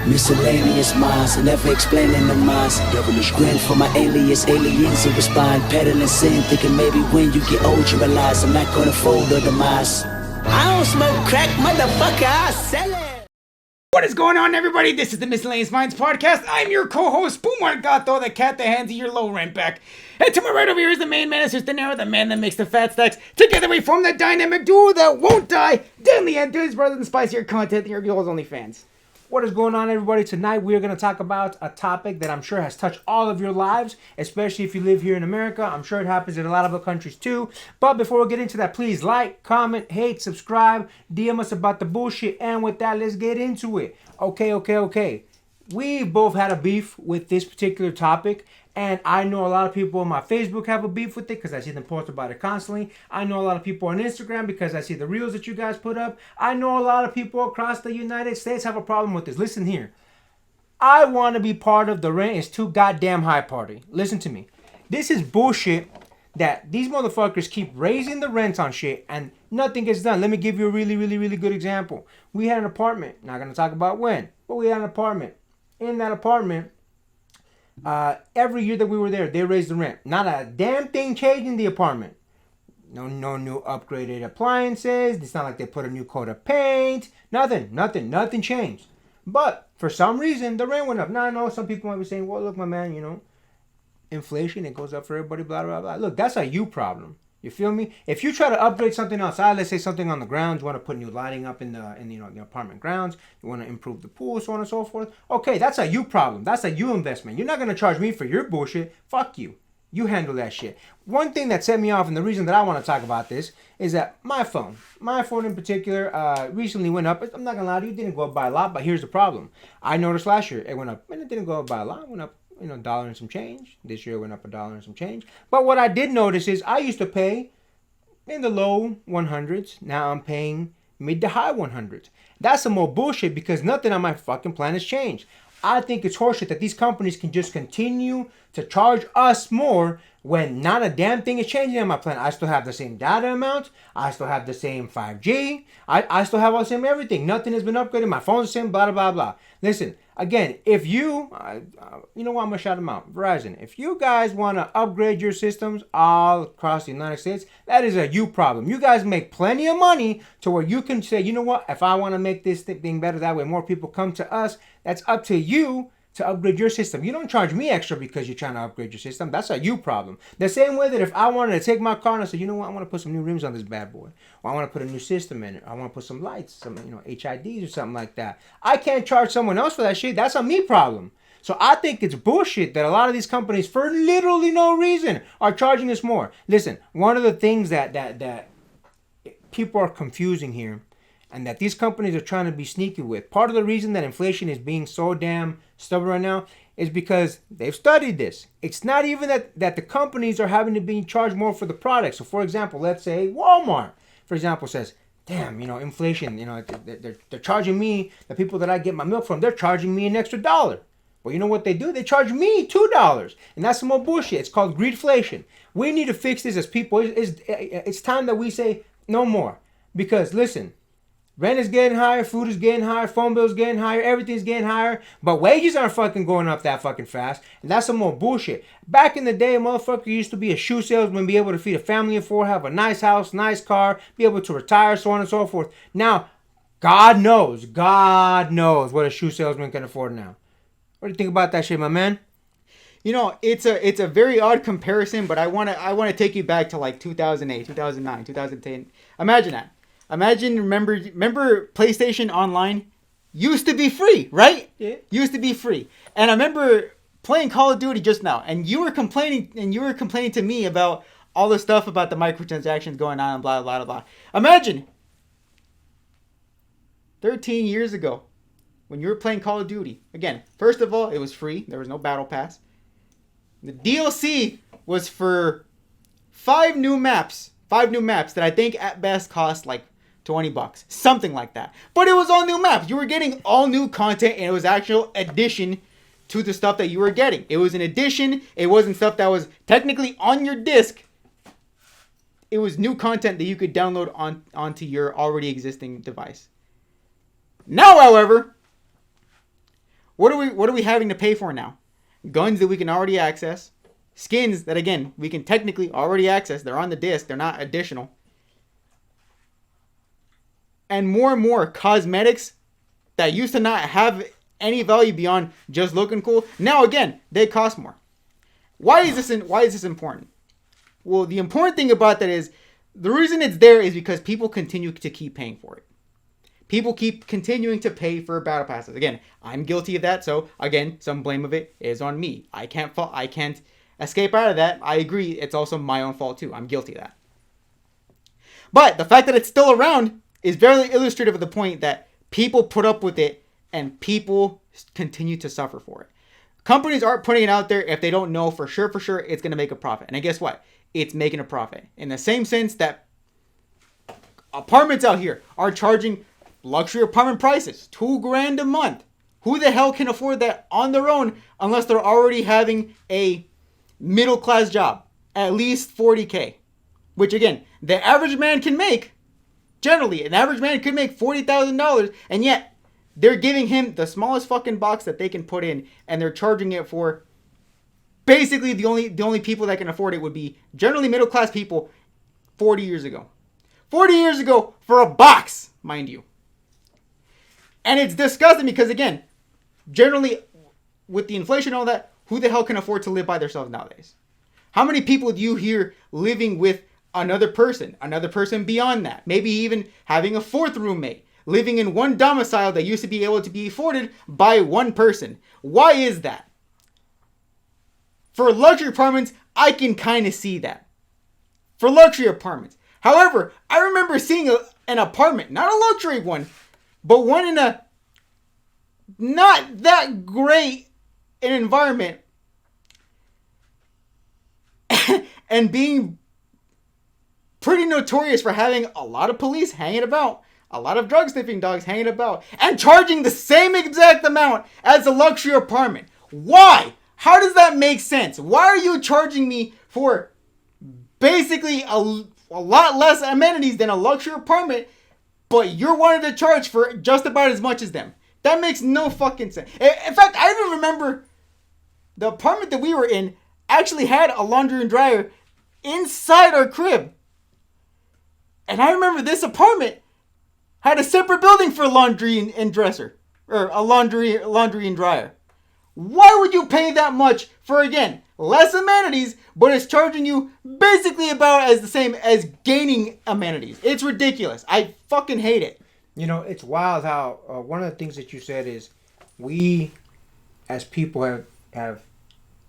Miscellaneous minds, never explaining the minds. Devilish grin for my alias, aliens who respond. Peddling sin, thinking maybe when you get old you realize I'm not gonna fold or demise. I don't smoke crack, motherfucker, I sell it. What is going on, everybody? This is the Miscellaneous Minds Podcast. I'm your co-host, Boomer Gato, the cat that hands you your low rent back. And to my right over here is the main man, Assistant Arrow, the man that makes the fat stacks. Together we form the dynamic duo that won't die. Deadly and dudes, rather than spicier content than your girls' only fans. What is going on, everybody? Tonight we are going to talk about a topic that I'm sure has touched all of your lives, especially if you live here in America. I'm sure it happens in a lot of other countries too. But before we get into that, please like, comment, hate, subscribe, DM us about the bullshit. And with that, let's get into it. Okay. We both had a beef with this particular topic. And I know a lot of people on my Facebook have a beef with it because I see them post about it constantly. I know a lot of people on Instagram because I see the reels that you guys put up. I know a lot of people across the United States have a problem with this. Listen here. I want to be part of the rent is too goddamn high party. Listen to me. This is bullshit that these motherfuckers keep raising the rents on shit and nothing gets done. Let me give you a really good example. We had an apartment. Not going to talk about when, but we had an apartment. In that apartment, every year that we were there, they raised the rent. Not a damn thing changed in the apartment. No new upgraded appliances. It's not like they put a new coat of paint. Nothing changed. But for some reason, the rent went up. Now I know some people might be saying, well, look, my man, inflation, it goes up for everybody, blah, blah, blah. Look, that's a you problem. You feel me? If you try to upgrade something outside, let's say something on the grounds, you want to put new lighting up in the apartment grounds, you want to improve the pool, so on and so forth. Okay, that's a you problem. That's a you investment. You're not going to charge me for your bullshit. Fuck you. You handle that shit. One thing that set me off, and the reason that I want to talk about this, is that my phone in particular, recently went up. I'm not going to lie to you, it didn't go up by a lot, but here's the problem. I noticed last year it went up, and it didn't go up by a lot. It went up, $1 and some change. This year it went up $1 and some change. But what I did notice is I used to pay in the low 100s. Now I'm paying mid to high 100s. That's some more bullshit because nothing on my fucking plan has changed. I think it's horseshit that these companies can just continue to charge us more when not a damn thing is changing on my plan. I still have the same data amount. I still have the same 5G. I still have all the same everything. Nothing has been upgraded. My phone's the same, blah, blah, blah. Listen, again, if you, you know what, I'm going to shout them out. Verizon, if you guys want to upgrade your systems all across the United States, that is a you problem. You guys make plenty of money to where you can say, you know what, if I want to make this thing better, that way more people come to us, that's up to you to upgrade your system. You don't charge me extra because you're trying to upgrade your system. That's a you problem. The same way that if I wanted to take my car and I said, you know what, I want to put some new rims on this bad boy. Or I want to put a new system in it. I want to put some lights, some HIDs or something like that. I can't charge someone else for that shit. That's a me problem. So I think it's bullshit that a lot of these companies, for literally no reason, are charging us more. Listen, one of the things that people are confusing here, and that these companies are trying to be sneaky with. Part of the reason that inflation is being so damn stubborn right now is because they've studied this. It's not even that the companies are having to be charged more for the product. So for example, let's say Walmart, for example, says, damn, inflation, they're charging me, the people that I get my milk from, they're charging me an extra $1. Well, you know what they do? They charge me $2. And that's some more bullshit. It's called greedflation. We need to fix this as people. It's time that we say no more. Because listen, rent is getting higher, food is getting higher, phone bills getting higher, everything's getting higher, but wages aren't fucking going up that fucking fast, and that's some more bullshit. Back in the day, a motherfucker used to be a shoe salesman, be able to feed a family of 4, have a nice house, nice car, be able to retire, so on and so forth. Now, God knows what a shoe salesman can afford now. What do you think about that shit, my man? It's a very odd comparison, but I want to take you back to like 2008, 2009, 2010. Imagine that. Remember PlayStation Online used to be free, right? Yeah. Used to be free. And I remember playing Call of Duty just now, and you were complaining to me about all the stuff about the microtransactions going on and blah, blah, blah. Imagine 13 years ago when you were playing Call of Duty. Again, first of all, it was free. There was no battle pass. The DLC was for 5 new maps that I think at best cost like $20, something like that. But it was all new maps. You were getting all new content, and it was actual addition to the stuff that you were getting. It was an addition. It wasn't stuff that was technically on your disc. It was new content that you could download onto your already existing device. Now, however, What are we having to pay for now? Guns that we can already access, skins that again we can technically already access. They're on the disc. They're not additional. And more cosmetics that used to not have any value beyond just looking cool. Now again, they cost more. Why is this important? Well, the important thing about that is the reason it's there is because people continue to keep paying for it. People keep continuing to pay for battle passes. Again, I'm guilty of that. So again, some blame of it is on me. I can't escape out of that. I agree. It's also my own fault too. I'm guilty of that. But the fact that it's still around is very illustrative of the point that people put up with it and people continue to suffer for it. Companies aren't putting it out there if they don't know for sure it's going to make a profit. And guess what? It's making a profit. In the same sense that apartments out here are charging luxury apartment prices, $2,000 a month. Who the hell can afford that on their own unless they're already having a middle class job? At least $40K. Which again, the average man can make. Generally, an average man could make $40,000, and yet they're giving him the smallest fucking box that they can put in, and they're charging it for basically the only people that can afford it would be generally middle class people 40 years ago. 40 years ago for a box, mind you. And it's disgusting because again, generally with the inflation and all that, who the hell can afford to live by themselves nowadays? How many people do you hear living with another person beyond that? Maybe even having a fourth roommate, living in one domicile that used to be able to be afforded by one person. Why is that? For luxury apartments, I can kind of see that. For luxury apartments. However, I remember seeing an apartment, not a luxury one, but one in a not that great an environment and being pretty notorious for having a lot of police hanging about, a lot of drug sniffing dogs hanging about, and charging the same exact amount as a luxury apartment. Why? How does that make sense? Why are you charging me for basically a lot less amenities than a luxury apartment, but you're wanting to charge for just about as much as them? That makes no fucking sense. In fact, I even remember the apartment that we were in actually had a laundry and dryer inside our crib. And I remember this apartment had a separate building for laundry and dresser. Or a laundry and dryer. Why would you pay that much for, again, less amenities, but it's charging you basically about as the same as gaining amenities? It's ridiculous. I fucking hate it. You know, it's wild how one of the things that you said is we as people have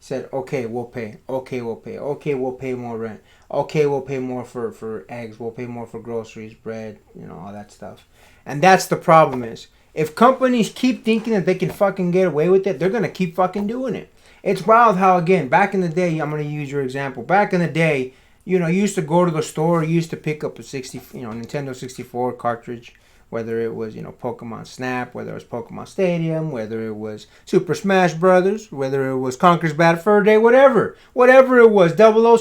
said, okay, we'll pay. Okay, we'll pay. Okay, we'll pay more rent. Okay, we'll pay more for eggs. We'll pay more for groceries, bread, all that stuff. And that's the problem is, if companies keep thinking that they can fucking get away with it, they're going to keep fucking doing it. It's wild how, again, back in the day, I'm going to use your example. Back in the day, you used to go to the store, you used to pick up a Nintendo 64 cartridge, whether it was, Pokemon Snap, whether it was Pokemon Stadium, whether it was Super Smash Brothers, whether it was Conker's Bad Fur Day, whatever it was,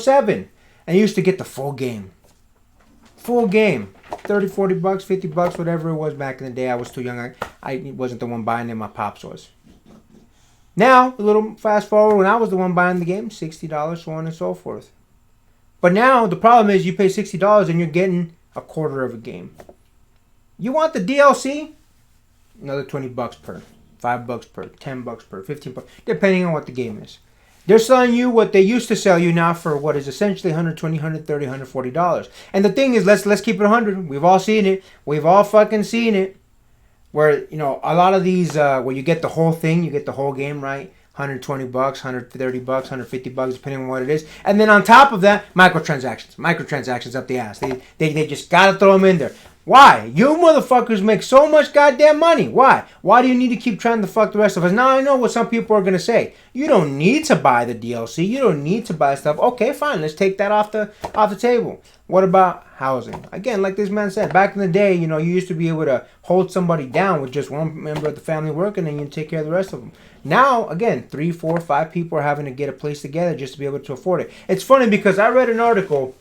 007. And you used to get the full game. Full game. 30, 40 bucks, 50 bucks, whatever it was back in the day. I was too young. I wasn't the one buying them. My pops was. Now, a little fast forward, when I was the one buying the game, $60, so on and so forth. But now, the problem is you pay $60 and you're getting a quarter of a game. You want the DLC? Another 20 bucks per, 5 bucks per, 10 bucks per, 15 bucks, depending on what the game is. They're selling you what they used to sell you now for what is essentially $120, $130, $140. And the thing is, let's keep it 100. We've all seen it. We've all fucking seen it. Where, a lot of these, where you get the whole thing, you get the whole game, right? 120 bucks, 130 bucks, 150 bucks, depending on what it is. And then on top of that, microtransactions up the ass. They just gotta throw them in there. Why? You motherfuckers make so much goddamn money. Why? Why do you need to keep trying to fuck the rest of us? Now I know what some people are going to say. You don't need to buy the DLC. You don't need to buy stuff. Okay, fine. Let's take that off the table. What about housing? Again, like this man said, back in the day, you used to be able to hold somebody down with just one member of the family working and you take care of the rest of them. Now, again, 3, 4, 5 people are having to get a place together just to be able to afford it. It's funny because I read an article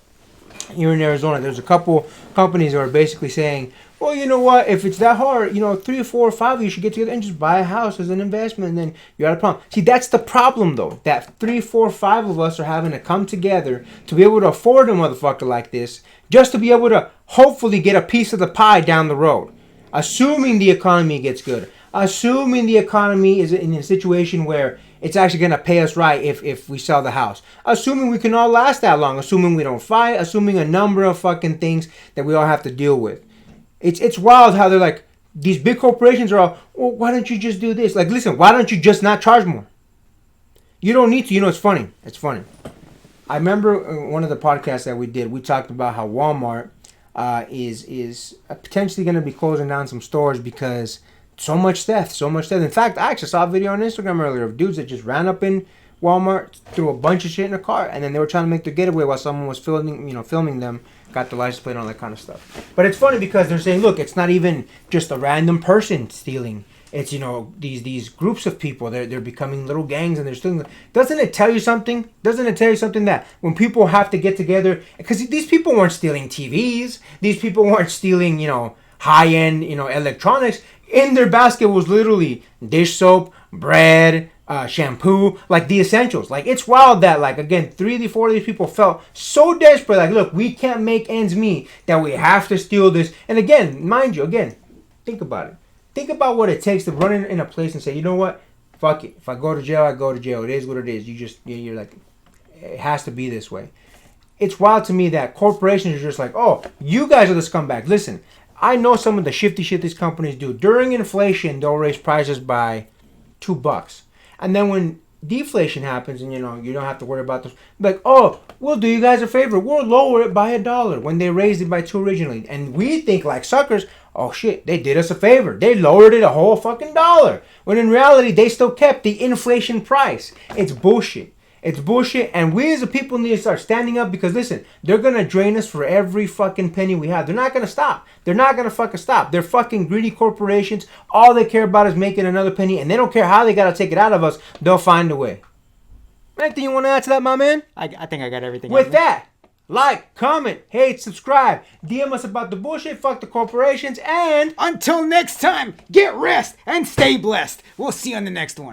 here in Arizona. There's a couple companies that are basically saying Well, you know what? If it's that hard, 3, 4, 5 of you should get together and just buy a house as an investment, and then you're out of problem. See, that's the problem, though. That 3, 4, 5 of us are having to come together to be able to afford a motherfucker like this, just to be able to hopefully get a piece of the pie down the road. Assuming the economy gets good. Assuming the economy is in a situation where it's actually going to pay us right if we sell the house. Assuming we can all last that long. Assuming we don't fight. Assuming a number of fucking things that we all have to deal with. It's wild how they're like, these big corporations are all, well, why don't you just do this? Like, listen, why don't you just not charge more? You don't need to. It's funny. It's funny. I remember one of the podcasts that we did, we talked about how Walmart is potentially going to be closing down some stores because so much theft. In fact, I actually saw a video on Instagram earlier of dudes that just ran up in Walmart, threw a bunch of shit in a car, and then they were trying to make their getaway while someone was filming them, got the license plate and all that kind of stuff. But it's funny because they're saying, look, it's not even just a random person stealing. It's, these groups of people, they're becoming little gangs and they're stealing. Doesn't it tell you something? That when people have to get together, because these people weren't stealing TVs, these people weren't stealing, high-end, electronics. In their basket was literally dish soap, bread, shampoo, like the essentials. Like, it's wild that, like, again, 3 to 4 of these people felt so desperate, like, look, we can't make ends meet, that we have to steal this. And again, mind you, think about it. Think about what it takes to run in a place and say, you know what, fuck it. If I go to jail, I go to jail. It is what it is. You're like, it has to be this way. It's wild to me that corporations are just like, oh, you guys are the scumbags. Listen, I know some of the shifty shit these companies do. During inflation, they'll raise prices by $2. And then when deflation happens and, you don't have to worry about this, like, oh, we'll do you guys a favor. We'll lower it by $1 when they raised it by $2 originally. And we think like suckers, oh shit, they did us a favor. They lowered it a whole fucking $1. When in reality, they still kept the inflation price. It's bullshit. And we as a people need to start standing up because, listen, they're going to drain us for every fucking penny we have. They're not going to stop. They're not going to fucking stop. They're fucking greedy corporations. All they care about is making another penny, and they don't care how they got to take it out of us. They'll find a way. Anything you want to add to that, my man? I think I got everything. With that, like, comment, hate, subscribe. DM us about the bullshit. Fuck the corporations. And until next time, get rest and stay blessed. We'll see you on the next one.